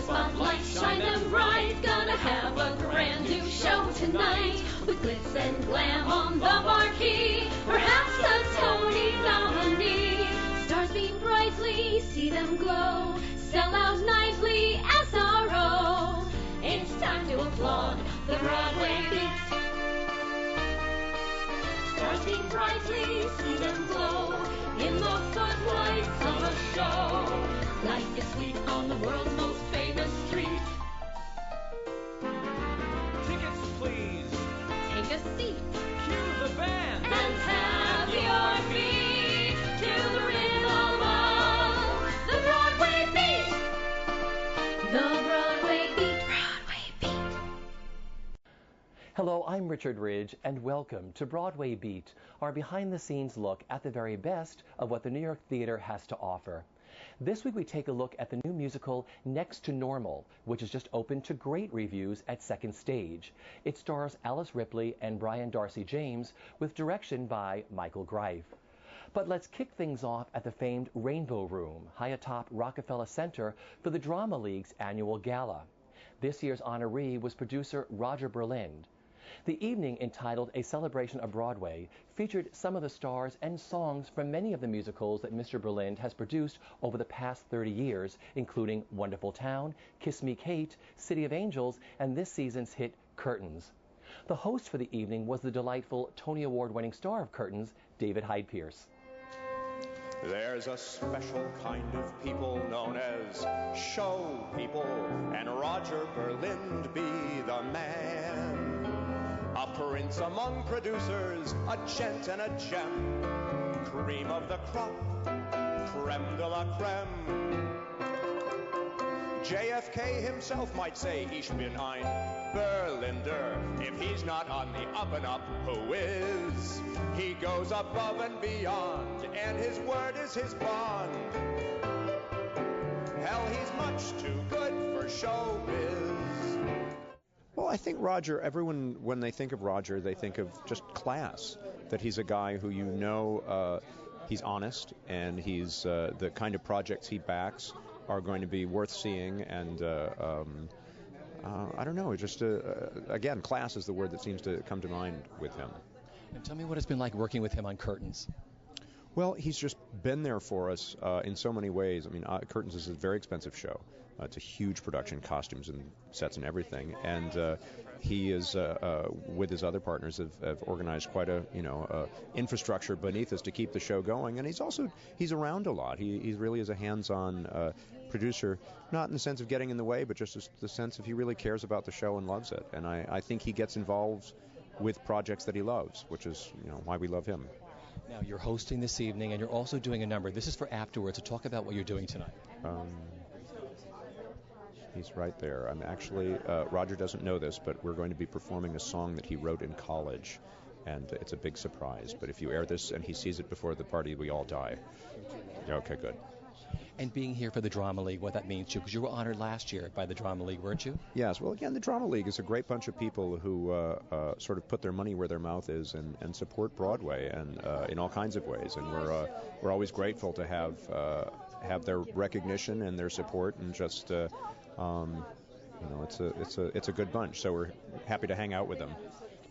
spotlight, shine them bright. Gonna have a brand new show tonight with glitz and glam on the marquee. Perhaps a Tony nominee. Stars beam brightly, see them glow. Sell out nightly, SRO. It's time to applaud the Broadway beat. Stars beam brightly, see them glow in the footlights of a show. Life is sweet on the world's most famous street. Tickets, please. Take a seat Cue the band. and have your feet to the rhythm of the Broadway beat. The Broadway beat. Broadway beat. Hello, I'm Richard Ridge, and welcome to Broadway Beat, our behind-the-scenes look at the very best of what the New York theater has to offer. This week we take a look at the new musical Next to Normal, which has just opened to great reviews at Second Stage. It stars Alice Ripley and Brian Darcy James, with direction by Michael Greif. But let's kick things off at the famed Rainbow Room, high atop Rockefeller Center, for the Drama League's annual gala. This year's honoree was producer Roger Berlind. The evening, entitled A Celebration of Broadway, featured some of the stars and songs from many of the musicals that Mr. Berlind has produced over the past 30 years, including Wonderful Town, Kiss Me Kate, City of Angels, and this season's hit Curtains. The host for the evening was the delightful Tony Award-winning star of Curtains, David Hyde Pierce. There's a special kind of people known as show people, and Roger Berlind be the man. A prince among producers, a gent and a gem, cream of the crop, creme de la creme. JFK himself might say, Ich bin ein Berlinder. If he's not on the up and up, who is? He goes above and beyond, and his word is his bond. Hell, he's much too good for showbiz. Well, I think Roger, everyone, when they think of Roger, they think of just class, that he's a guy who he's honest, and he's the kind of projects he backs are going to be worth seeing, and I don't know, just, again, class is the word that seems to come to mind with him. And tell me what it's been like working with him on Curtains. Well, he's just been there for us in so many ways. I mean, Curtains is a very expensive show. It's a huge production, costumes and sets and everything. And he is, with his other partners, have organized quite a infrastructure beneath us to keep the show going. And he's around a lot. He really is a hands-on producer, not in the sense of getting in the way, but just the sense of he really cares about the show and loves it. And I think he gets involved with projects that he loves, which is why we love him. Now, you're hosting this evening, and you're also doing a number. This is for afterwards, so talk about what you're doing tonight. He's right there. I'm actually, Roger doesn't know this, but we're going to be performing a song that he wrote in college, and it's a big surprise. But if you air this and he sees it before the party, we all die. Okay, good. And being here for the Drama League, what that means to you, because you were honored last year by the Drama League, weren't you? Yes. Well, again, the Drama League is a great bunch of people who sort of put their money where their mouth is and support Broadway and in all kinds of ways. And we're always grateful to have their recognition and their support, and just it's a good bunch. So we're happy to hang out with them.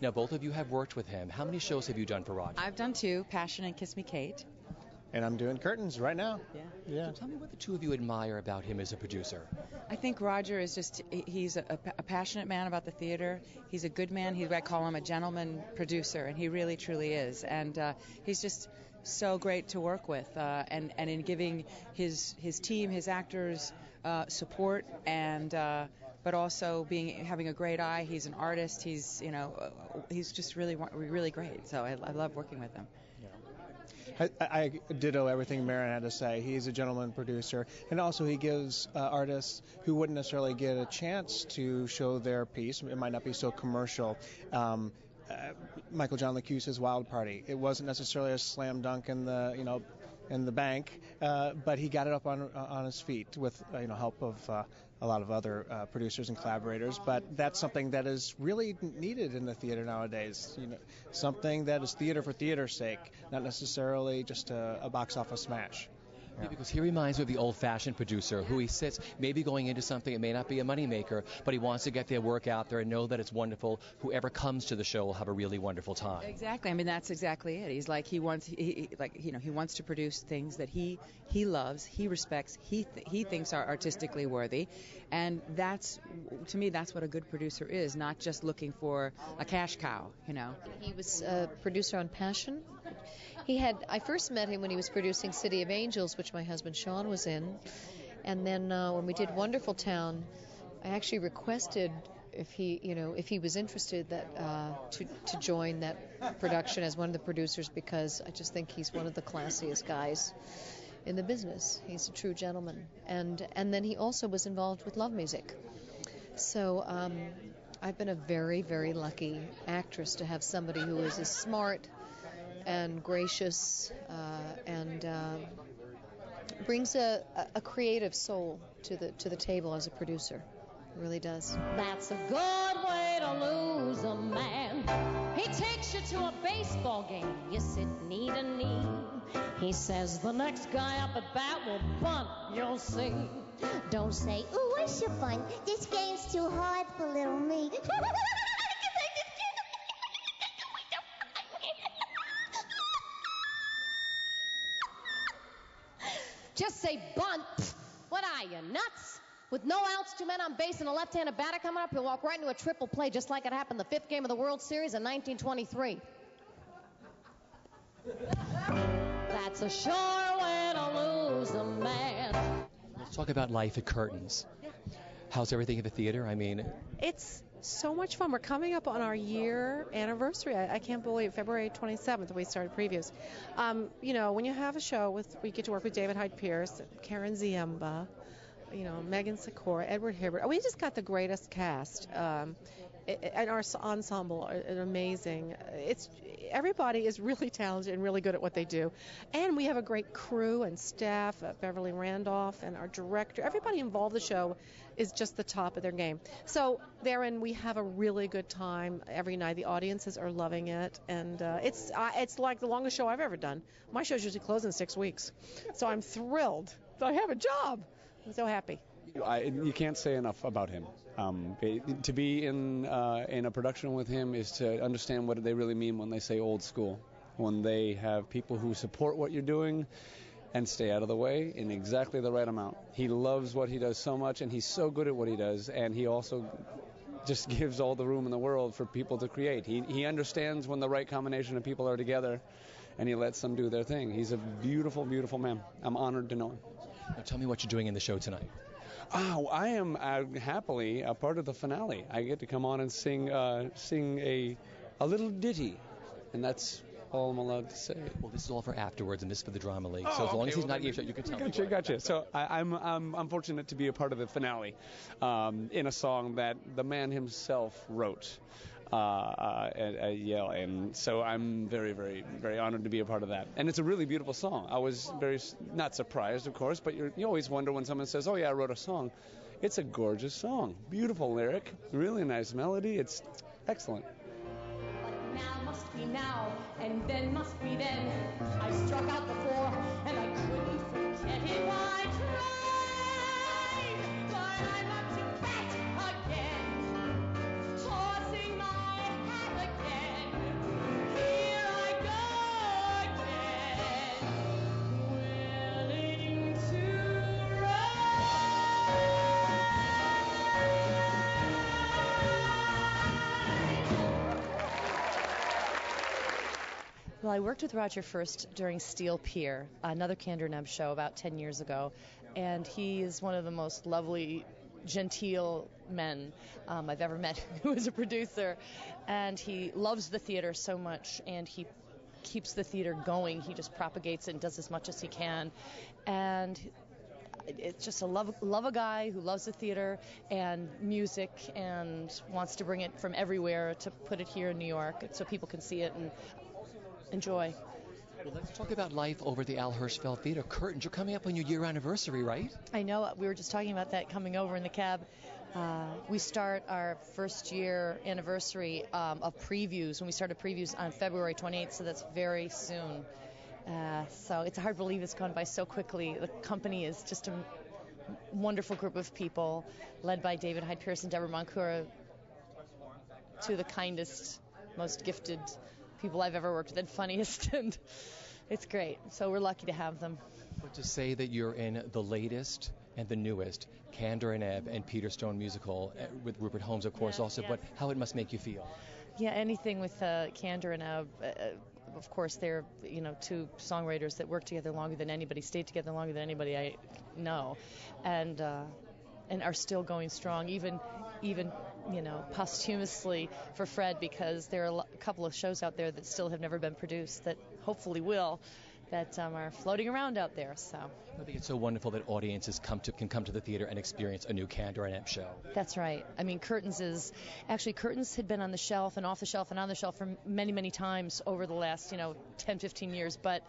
Now, both of you have worked with him. How many shows have you done for Roger? I've done 2, Passion and Kiss Me Kate. And I'm doing Curtains right now. Yeah. So tell me what the two of you admire about him as a producer. I think Roger is he's a passionate man about the theater. He's a good man. I call him a gentleman producer, and he really, truly is. And he's just so great to work with, and in giving his team, his actors, support, and but also having a great eye. He's an artist. He's just really great. So I love working with him. I ditto everything Marin had to say. He's a gentleman producer, and also he gives artists who wouldn't necessarily get a chance to show their piece. It might not be so commercial. Michael John LaCuise's Wild Party. It wasn't necessarily a slam dunk in the bank, but he got it up on his feet with help of a lot of other producers and collaborators. But that's something that is really needed in the theater nowadays. Something that is theater for theater's sake, not necessarily just a box office smash. Yeah, because he reminds me of the old-fashioned producer who he sits maybe going into something that may not be a moneymaker, but he wants to get their work out there and know that it's wonderful. Whoever comes to the show will have a really wonderful time. Exactly. I mean, that's exactly it. He's like he wants to produce things that he loves, he respects, he thinks are artistically worthy, and that's, to me, that's what a good producer is, not just looking for a cash cow, you know. He was a producer on Passion. I first met him when he was producing City of Angels, which my husband Sean was in, and then when we did Wonderful Town, I actually requested if he was interested to join that production as one of the producers, because I just think he's one of the classiest guys in the business. He's a true gentleman, and then he also was involved with Love Music. So I've been a very, very lucky actress to have somebody who is as smart and gracious and brings a creative soul to the table as a producer. It really does. That's a good way to lose a man. He takes you to a baseball game. You sit knee to knee. He says the next guy up at bat will bunt. You'll see. Don't say, "Ooh, I should bunt. This game's too hard for little me." Just say bunt. What are you, nuts? With no outs, 2 men on base, and a left-handed batter coming up, he'll walk right into a triple play, just like it happened the 5th game of the World Series in 1923. That's a sure way to lose a man. Let's talk about life at Curtains. How's everything at the theater? I mean, it's so much fun. We're coming up on our year anniversary. I can't believe February 27th we started previews. When you have a show we get to work with David Hyde Pierce, Karen Ziemba, Megan Sikora, Edward Hibbert. We just got the greatest cast. And our ensemble are amazing. Everybody is really talented and really good at what they do. And we have a great crew and staff, Beverly Randolph and our director. Everybody involved in the show is just the top of their game. So therein we have a really good time every night. The audiences are loving it, and it's like the longest show I've ever done. My shows usually close in 6 weeks. So I'm thrilled. I have a job. I'm so happy. You can't say enough about him. To be in a production with him is to understand what they really mean when they say old school. When they have people who support what you're doing and stay out of the way in exactly the right amount. He loves what he does so much, and he's so good at what he does, and he also just gives all the room in the world for people to create. He understands when the right combination of people are together, and he lets them do their thing. He's a beautiful, beautiful man. I'm honored to know him. Now tell me what you're doing in the show tonight. Oh, I am happily a part of the finale. I get to come on and sing a little ditty, and that's all I'm allowed to say. Well, this is all for afterwards, and this is for the Drama League. So as long as he's not here, you can tell me. Gotcha. So I'm fortunate to be a part of the finale in a song that the man himself wrote. And so I'm very, very, very honored to be a part of that. And it's a really beautiful song. I was very, not surprised, of course, but you always wonder when someone says, "Oh yeah, I wrote a song." It's a gorgeous song, beautiful lyric, really nice melody. It's excellent. But now must be now, and then must be then. I struck out before, and I couldn't forget if I tried. But I'm up to bat again, tossing my hat again. Here I go again, willing to Well, I worked with Roger first during Steel Pier, another Kander Neb show about 10 years ago, and he is one of the most lovely, genteel men I've ever met who is a producer, and he loves the theater so much, and he keeps the theater going. He just propagates it and does as much as he can, and it's just love a guy who loves the theater and music and wants to bring it from everywhere to put it here in New York so people can see it and enjoy. Well, let's talk about life over at the Al Hirschfeld Theater. Curtains, you're coming up on your year anniversary, right? I know. We were just talking about that coming over in the cab. We start our first year anniversary of previews, when we started previews on February 28th, so that's very soon. So it's hard to believe it's gone by so quickly. The company is just a wonderful group of people led by David Hyde Pierce and Debra Monk, who are two of the kindest, most gifted people I've ever worked with, and funniest, and it's great. So we're lucky to have them. But to say that you're in the latest and the newest Candor and Ebb and Peter Stone musical with Rupert Holmes, of course, also, but how it must make you feel. Yeah, anything with Candor and Ebb. Of course, they're two songwriters that work together longer than anybody, stayed together longer than anybody I know, and are still going strong, even posthumously for Fred, because there are a couple of shows out there that still have never been produced that hopefully will, that are floating around out there. So I think it's so wonderful that audiences can come to the theater and experience a new Candor and Ebb show. That's right. I mean, Curtains had been on the shelf and off the shelf and on the shelf for many, many times over the last 10, 15 years, but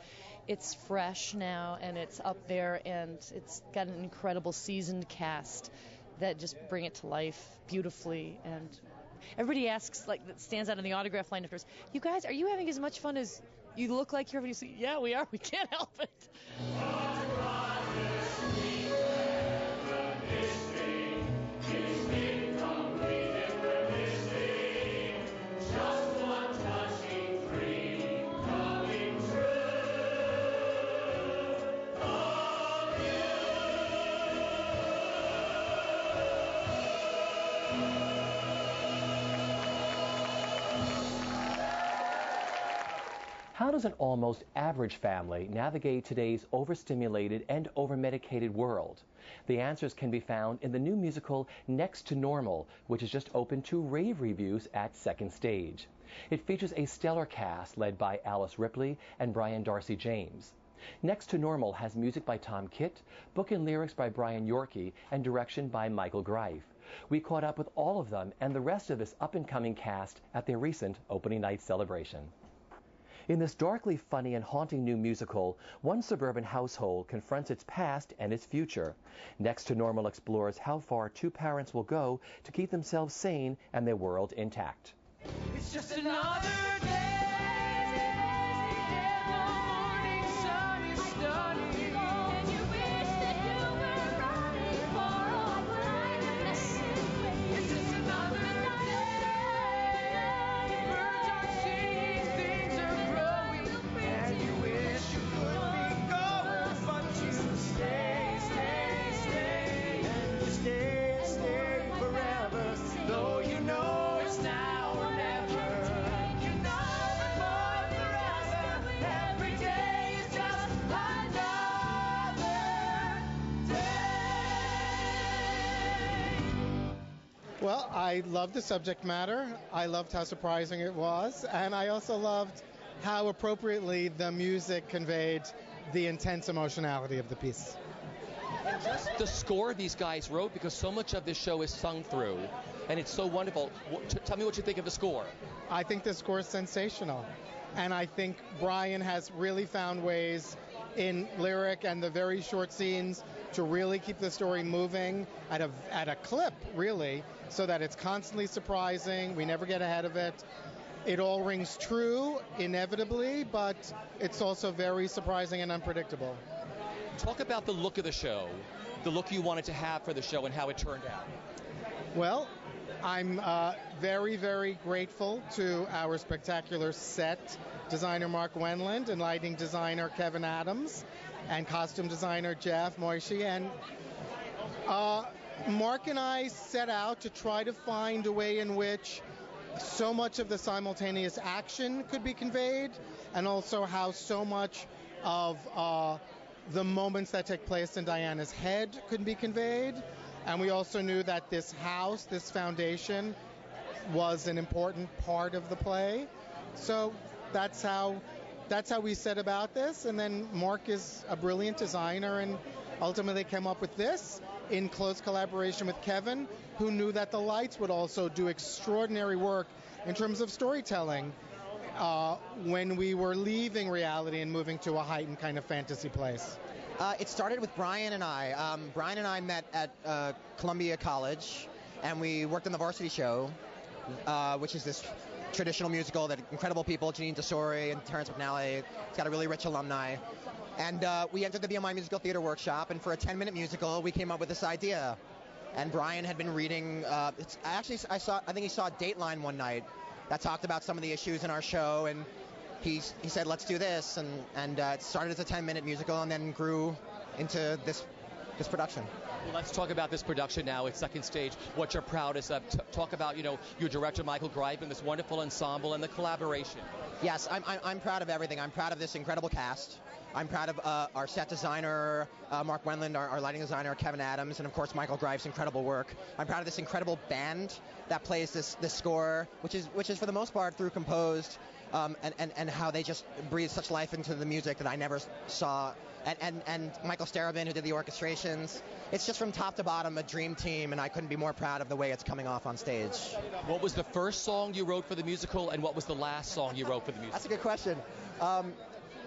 it's fresh now and it's up there, and it's got an incredible seasoned cast that just bring it to life beautifully. And everybody asks, that stands out in the autograph line afterwards, you guys, are you having as much fun as you look like you're having? Yeah, we are. We can't help it. How does an almost average family navigate today's overstimulated and overmedicated world? The answers can be found in the new musical Next to Normal, which is just opened to rave reviews at Second Stage. It features a stellar cast led by Alice Ripley and Brian Darcy James. Next to Normal has music by Tom Kitt, book and lyrics by Brian Yorkey, and direction by Michael Greif. We caught up with all of them and the rest of this up-and-coming cast at their recent opening night celebration. In this darkly funny and haunting new musical, one suburban household confronts its past and its future. Next to Normal explores how far two parents will go to keep themselves sane and their world intact. It's just another day. The morning sun is stunning. And you wish that you were running for a brightness. It's just another day. Birds are singing, things are growing, and you wish you could be going, but you stay, stay, stay, and you stay, stay forever, though you know it's now or never. You know it's more forever. Every day is just another day. Well, I loved the subject matter. I loved how surprising it was. And I also loved how appropriately the music conveyed the intense emotionality of the piece. And just the score these guys wrote, because so much of this show is sung through, and it's so wonderful. Tell me what you think of the score. I think the score is sensational. And I think Brian has really found ways in lyric and the very short scenes to really keep the story moving at a clip, really, so that it's constantly surprising. We never get ahead of it. It all rings true, inevitably, but it's also very surprising and unpredictable. Talk about the look of the show, the look you wanted to have for the show and how it turned out. Well, I'm very, very grateful to our spectacular set designer Mark Wendland and lighting designer Kevin Adams and costume designer Jeff Moishi. And Mark and I set out to try to find a way in which so much of the simultaneous action could be conveyed, and also how so much of the moments that take place in Diana's head could be conveyed. And we also knew that this house, this foundation, was an important part of the play. So that's how we set about this. And then Mark is a brilliant designer and ultimately came up with this in close collaboration with Kevin, who knew that the lights would also do extraordinary work in terms of storytelling when we were leaving reality and moving to a heightened kind of fantasy place. It started with Brian and I. Brian and I met at Columbia College, and we worked on the Varsity Show, which is this traditional musical. That incredible people, Janine Tesori and Terrence McNally. It's got a really rich alumni. And we entered the BMI Musical Theater Workshop, and for a 10-minute musical, we came up with this idea. And Brian had been reading. I think he saw Dateline one night that talked about some of the issues in our show, and he said, let's do this, and it started as a 10-minute musical and then grew into this production. Well, let's talk about this production now. It's second stage. What you're proudest of? Talk about, your director Michael Greif and this wonderful ensemble and the collaboration. Yes, I'm proud of everything. I'm proud of this incredible cast. I'm proud of our set designer, Mark Wendland, our lighting designer, Kevin Adams, and of course Michael Greif's incredible work. I'm proud of this incredible band that plays this score, which is for the most part through composed, and how they just breathe such life into the music that I never saw. And Michael Starobin, who did the orchestrations. It's just from top to bottom a dream team, and I couldn't be more proud of the way it's coming off on stage. What was the first song you wrote for the musical, and what was the last song you wrote for the musical? That's a good question.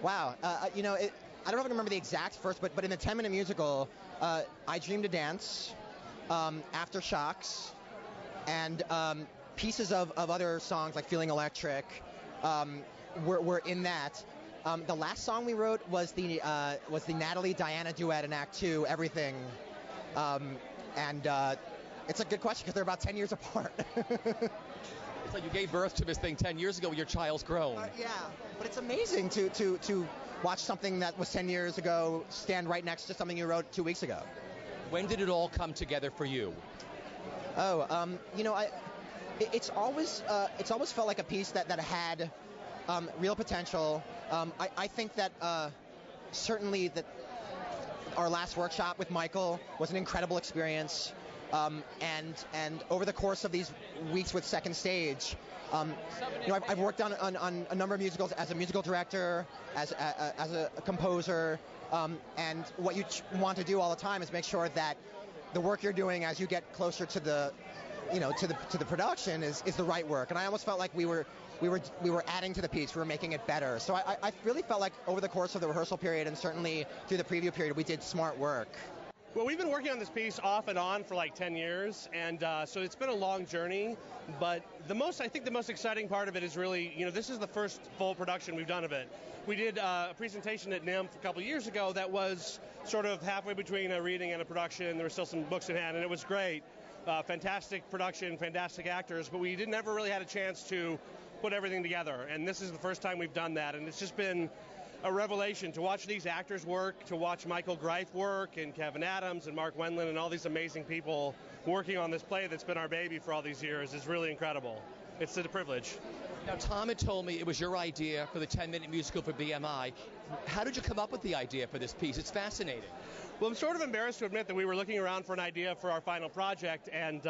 Wow. I don't know if I remember the exact first, but in the 10-minute musical, I Dream to Dance, Aftershocks, and pieces of other songs like Feeling Electric were in that. The last song we wrote was the Natalie Diana duet in Act 2, Everything, and it's a good question because they're about 10 years apart. It's like you gave birth to this thing 10 years ago when your child's grown. Yeah, but it's amazing to watch something that was 10 years ago stand right next to something you wrote 2 weeks ago. When did it all come together for you? It's always felt like a piece that had real potential. I think that certainly that our last workshop with Michael was an incredible experience. And over the course of these weeks with Second Stage, I've worked on a number of musicals as a musical director, as a composer, and what you want to do all the time is make sure that the work you're doing as you get closer to the production is the right work. And I almost felt like we were adding to the piece. We were making it better. So I really felt like over the course of the rehearsal period and certainly through the preview period, we did smart work. Well, we've been working on this piece off and on for like 10 years, and so it's been a long journey, but I think the most exciting part of it is really, this is the first full production we've done of it. We did a presentation at NIMF a couple years ago that was sort of halfway between a reading and a production. There were still some books in hand, and it was great. Fantastic production, fantastic actors, but we never really had a chance to put everything together, and this is the first time we've done that, and it's just been a revelation to watch these actors work, to watch Michael Greif work, and Kevin Adams and Mark Wendland and all these amazing people working on this play that's been our baby for all these years is really incredible. It's a privilege. Now, Tom had told me it was your idea for the 10-minute musical for BMI. How did you come up with the idea for this piece? It's fascinating. Well, I'm sort of embarrassed to admit that we were looking around for an idea for our final project and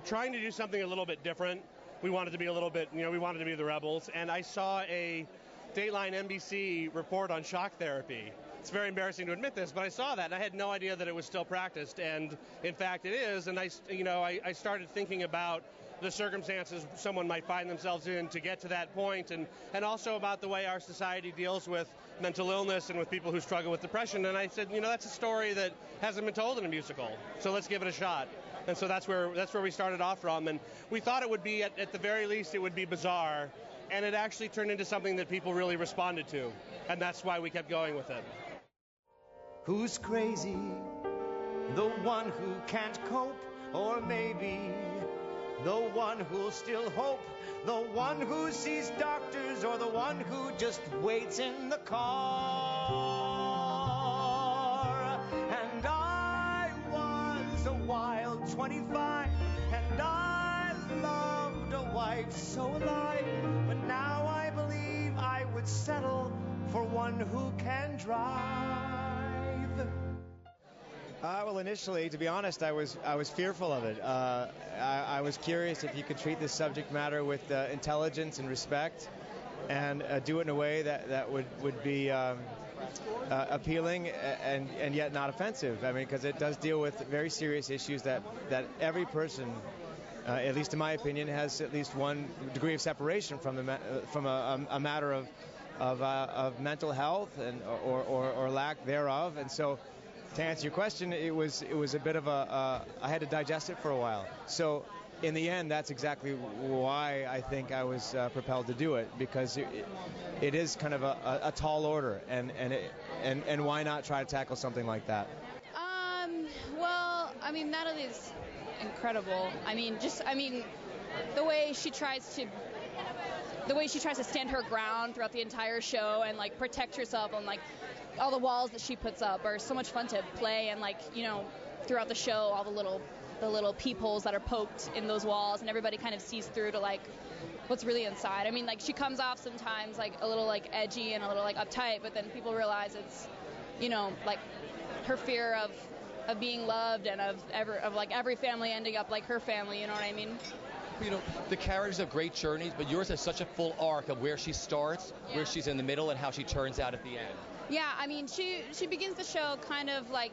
trying to do something a little bit different. We wanted to be a little bit, we wanted to be the rebels, and I saw a Dateline NBC report on shock therapy. It's very embarrassing to admit this, but I saw that and I had no idea that it was still practiced, and in fact it is. And I started thinking about the circumstances someone might find themselves in to get to that point, and also about the way our society deals with mental illness and with people who struggle with depression. And I said, that's a story that hasn't been told in a musical, so let's give it a shot. And so that's where we started off from, and we thought it would be at the very least it would be bizarre. And it actually turned into something that people really responded to. And that's why we kept going with it. Who's crazy? The one who can't cope? Or maybe the one who'll still hope? The one who sees doctors? Or the one who just waits in the car? And I was a wild 25, and I loved a wife so alive. But now I believe I would settle for one who can drive. Well, initially, to be honest, I was fearful of it. I was curious if you could treat this subject matter with intelligence and respect, and do it in a way that would be appealing and yet not offensive. I mean, because it does deal with very serious issues that every person, at least in my opinion, has at least one degree of separation from a matter of mental health and or lack thereof. And so, to answer your question, it was a bit of I had to digest it for a while. So in the end, that's exactly why I think I was propelled to do it, because it is kind of a tall order, and why not try to tackle something like that? Well, I mean, Natalie's incredible. I mean, the way she tries to stand her ground throughout the entire show and like protect herself on like all the walls that she puts up are so much fun to play, and like, you know, throughout the show, all the little peepholes that are poked in those walls, and everybody kind of sees through to like what's really inside. I mean, like, she comes off sometimes like a little like edgy and a little like uptight, but then people realize it's, you know, like her fear of being loved and of like every family ending up like her family, you know what I mean? You know, the characters have great journeys, but yours has such a full arc of where she starts, where she's in the middle, and how she turns out at the end. Yeah, I mean, she begins the show kind of like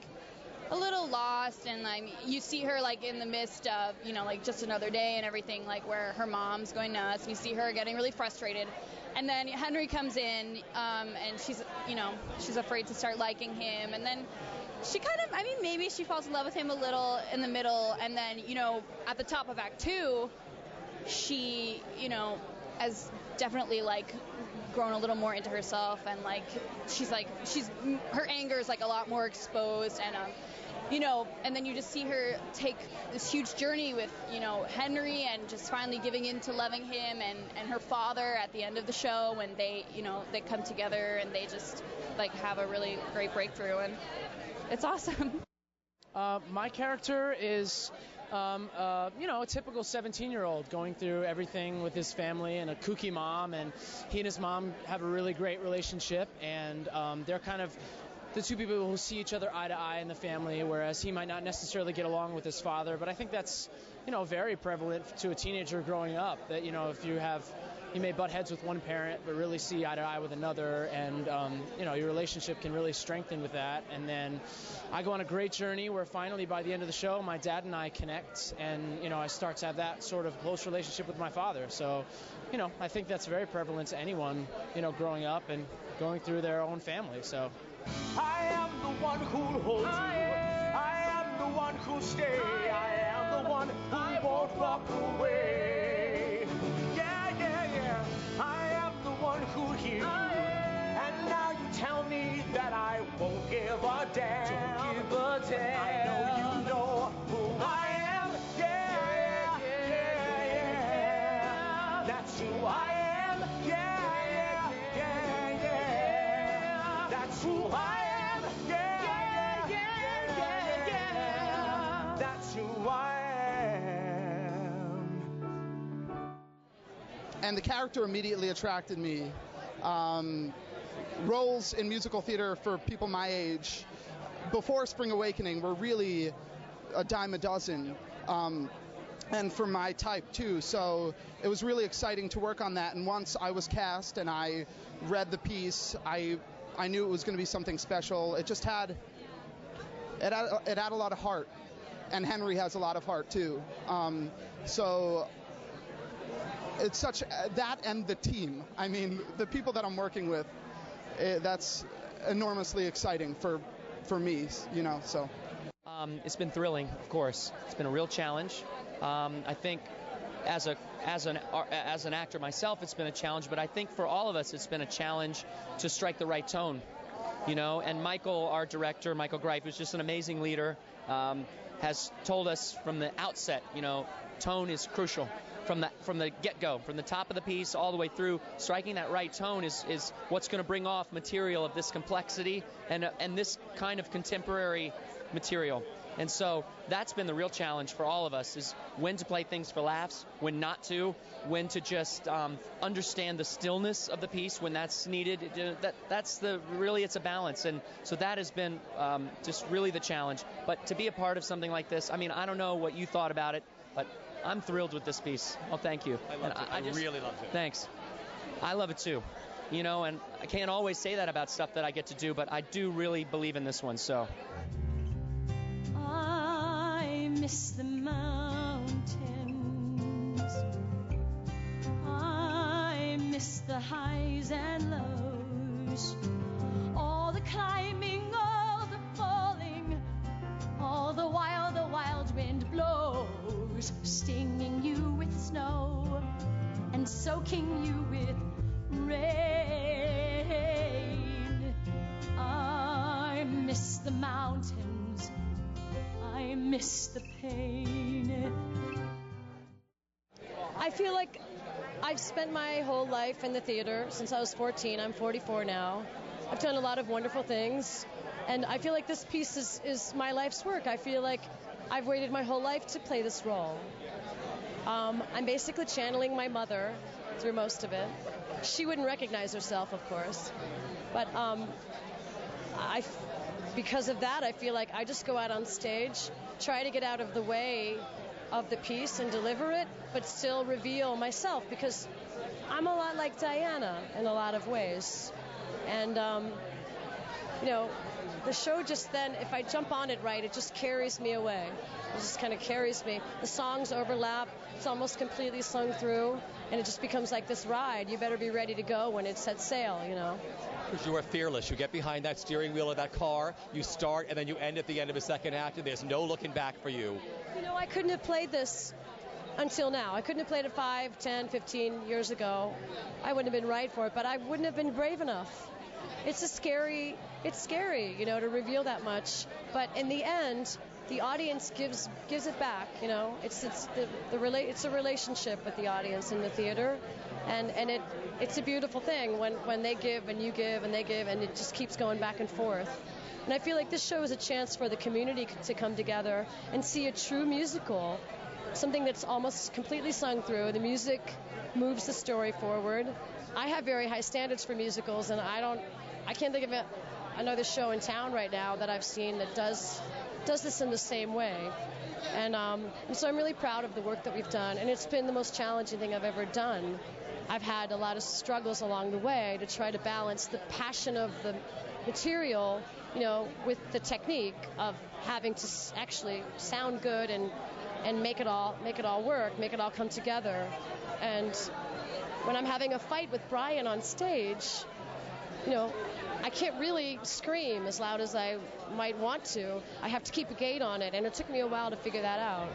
a little lost, and like you see her like in the midst of, you know, like Just Another Day and everything, like where her mom's going nuts, and you see her getting really frustrated. And then Henry comes in, and she's afraid to start liking him, and then she kind of, I mean, maybe she falls in love with him a little in the middle, and then, you know, at the top of Act 2, she, you know, has definitely like grown a little more into herself, and like her anger is like a lot more exposed, and you know, and then you just see her take this huge journey with, you know, Henry, and just finally giving in to loving him, and her father at the end of the show, when they, you know, they come together and they just like have a really great breakthrough, and it's awesome. My character is, you know, a typical 17-year-old going through everything with his family and a kooky mom, and he and his mom have a really great relationship, and they're kind of the two people who see each other eye to eye in the family, whereas he might not necessarily get along with his father. But I think that's, you know, very prevalent to a teenager growing up, that, you know, if you may butt heads with one parent but really see eye to eye with another, and you know, your relationship can really strengthen with that. And then I go on a great journey where finally by the end of the show my dad and I connect, and, you know, I start to have that sort of close relationship with my father. So, you know, I think that's very prevalent to anyone, you know, growing up and going through their own family. So I am the one who'll hold you. I am the one who'll stay. I am the one who won't walk away. Yeah, yeah, yeah. I am the one who'll hear you. And now you tell me that I won't give a damn. Don't give a damn. I know you know who I am. Yeah, yeah, yeah. That's who I am. Yeah, yeah, yeah, yeah. That's who I am. Yeah, yeah, yeah, yeah, yeah. That's who I am. And the character immediately attracted me. Roles in musical theater for people my age before Spring Awakening were really a dime a dozen, and for my type too. So it was really exciting to work on that. And once I was cast and I read the piece, I knew it was going to be something special. It just had a lot of heart, and Henry has a lot of heart too. So it's such that, and the team. I mean, the people that I'm working with. That's enormously exciting for me, you know. So it's been thrilling, of course. It's been a real challenge. I think as an actor myself, it's been a challenge, but I think for all of us, it's been a challenge to strike the right tone, you know. And Michael, our director, Michael Greif, who's just an amazing leader, has told us from the outset, you know, tone is crucial. From the get-go, from the top of the piece all the way through, striking that right tone is what's going to bring off material of this complexity and this kind of contemporary material. And so that's been the real challenge for all of us, is when to play things for laughs, when not to, when to just understand the stillness of the piece when that's needed. Really it's a balance. And so that has been just really the challenge. But to be a part of something like this, I mean, I don't know what you thought about it, but I'm thrilled with this piece. Oh, thank you. I loved it. I really loved it. Thanks. I love it too. You know, and I can't always say that about stuff that I get to do, but I do really believe in this one, so. I miss the mountains. I miss the highs and lows. All the climbing, all the falling, all the while the wild wind blows, stinging soaking you with rain. I miss the mountains, I miss the pain. I feel like I've spent my whole life in the theater since I was 14. I'm 44 now. I've done a lot of wonderful things, and I feel like this piece is my life's work. I feel like I've waited my whole life to play this role. I'm basically channeling my mother through most of it. She wouldn't recognize herself, of course, but because of that, I feel like I just go out on stage, try to get out of the way of the piece and deliver it, but still reveal myself, because I'm a lot like Diana in a lot of ways. And, the show just then, if I jump on it right, it just carries me away. It just kind of carries me. The songs overlap. It's almost completely sung through, and it just becomes like this ride. You better be ready to go when it sets sail, Because you are fearless. You get behind that steering wheel of that car, you start, and then you end at the end of a second act, and there's no looking back for you. I couldn't have played this until now. I couldn't have played it 5, 10, 15 years ago. I wouldn't have been right for it, but I wouldn't have been brave enough. It's scary, to reveal that much. But in the end, the audience gives it back. It's a relationship with the audience in the theater, and it's a beautiful thing when they give and you give and they give, and it just keeps going back and forth. And I feel like this show is a chance for the community to come together and see a true musical, something that's almost completely sung through. The music moves the story forward. I have very high standards for musicals, and I can't think of another show in town right now that I've seen that does this in the same way. And so I'm really proud of the work that we've done, and it's been the most challenging thing I've ever done. I've had a lot of struggles along the way to try to balance the passion of the material, with the technique of having to actually sound good and make it all work, make it all come together. And when I'm having a fight with Brian on stage, I can't really scream as loud as I might want to. I have to keep a gate on it, and it took me a while to figure that out.